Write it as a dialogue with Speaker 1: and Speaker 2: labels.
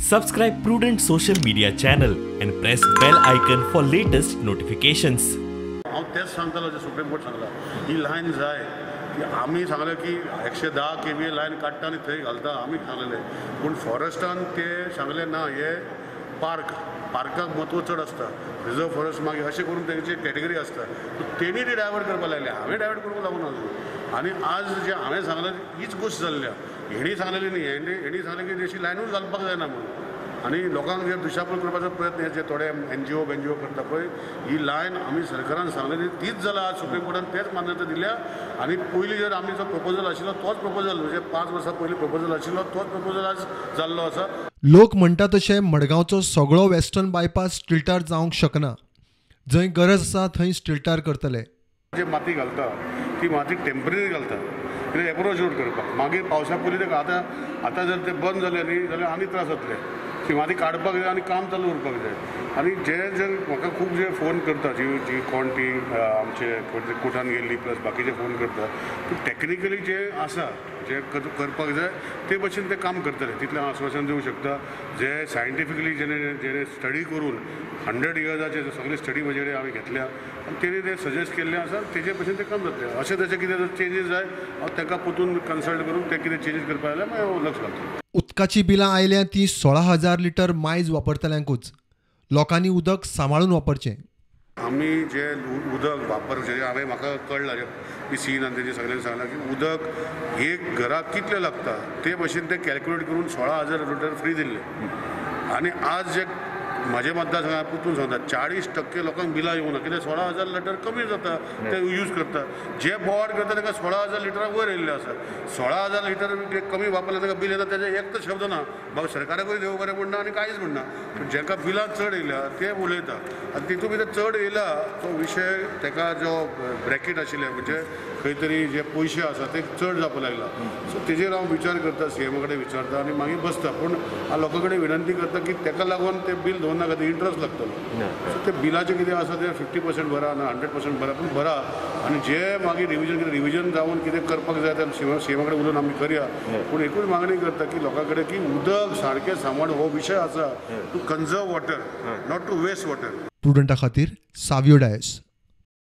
Speaker 1: Subscribe Prudent social media channel and press bell icon for latest notifications.
Speaker 2: हांव तेच सांगतालो जे सुप्रीम कोर्ट सांगला ही लायन जाय की आमी सांगलें की 110 kVA लायन काडटा आनी थंय घालता आमी सांगलेलें पूण फॉरेस्टान ते सांगलें ना हे पार्काक म्हत्व चड आसता रिजर्व फॉरेस्ट मागीर अशें करून तेंची कॅटेगरी आसता तेणी ती डायवर्ट करपाक लायले हांवें डायवर्ट करपाक लागून ना आनी आज जे हांवें सांगलें हीच गोश्ट जाल्ल्या हेणी सांगलेली न्ही हेणी सांगलें की अशी लायनूच घालपाक जायना म्हणून आनी लोकांक जे दिशाभूल करपाचो प्रयत्न जे थोडे NGO करता पळय ही लायन आमी सरकारान सांगलेली तीच जाला आज सुप्रीम कोर्टान तेच मान्यता दिल्या आनी पयलीं जर आमी जो प्रपोजल आशिल्लो तोच प्रपोजल म्हणजे 5 वर्सां पयलीं प्रपोजल आशिल्लो तोच प्रपोजल आज जाल्लो आसा.
Speaker 3: लोक म्हणटा तशें मडगांवचो सगळो वेस्टर्न बायपास स्ट्रिटार जावंक शकना. जंय गरज आसा थंय स्ट्रिटार करतले.
Speaker 2: जे माती घालता ती माती टेम्पररी घालता कितें एप्रोच रोड करपाक मागीर पावसा पयलीं तेका आतां जर ते बंद जालें न्ही जाल्यार आनी त्रास जातले ती माती काडपाक जाय आनी काम चालू उरपाक जाय. आनी जे म्हाका खूब जे फोन करता जी कोण ती आमचे कोर्टान गेल्ली प्लस बाकीचे फोन करता पूण टॅक्निकली जे आसा जे करपाक जाय ते भशेन ते काम करतले तितलें हांव आश्वासन दिवंक शकता. जे सायंटिफिकली जेणे स्टडी करून 100 इयर्साचे सगळे स्टडी म्हजे कडेन हांवें घेतल्या आनी तेणी ते सजेस्ट केल्लें आसा तेजे भशेन ते काम जातलें. अशें तेचे कितें चेंजीस जाय हांव ताका परतून कन्सल्ट करून ते कितें चेंजीस करपाक जाल्यार मागीर हांव लक्ष घालतलो.
Speaker 3: उदकाची बिलां आयल्या ती 16,000 लिटर मायज वापरतल्यांकूच. लोकांनी उदक सांबाळून वापरचें.
Speaker 2: आमी जे उदक वापरचे हांवें म्हाका कळलां PCN आनी तेजे सगळ्यांनी सांगलां की उदक एक घराक कितलें लागता ते भशेन ते कॅल्क्युलेट करून 16,000 लिटर फ्री दिल्ले आनी आज जे म्हाजे मतदारसंघात परतून सांगता 40% लोकांक बिलां येवना कित्याक 16,000 लिटर कमी जाता ते यूज करता. जे बोवाड करता ताका 16,000 लिटराक वयर येयल्ले आसा. 16,000 लिटर कमी वापरले ताका बिल येता तेजे एक शब्द ना म्हाका सरकाराकूय देव बरें म्हणना आनी कांयच म्हणना पूण जांकां बिलां चड येयल्या ते उलयता आनी तितून भितर चड येयला तो विशय ताका जो ब्रॅकेट आशिल्ले म्हणजे खंय तरी जे पयशे आसा ते चड जावपाक लागला. सो तेजेर हांव विचार करता CM कडेन विचारता आनी मागीर बसता पूण हांव लोकां कडेन विनंती करता की ताका लागून ते बिल दवरनाका ते इंट्रस्ट लागतलो. सो ते बिलाचें कितें आसा ते 50% भरा ना 100% भरा पूण भरा आनी जे मागीर रिविजन जावन कितें करपाक जाय ते CM कडेन उलोवन आमी करया. पूण एकूच मागणी करता की लोकां कडेन की उदक सारकें सांबाळ हो विशय आसा to conserve water not to waste water.
Speaker 3: प्रुडंटा खातीर सावियो डायस.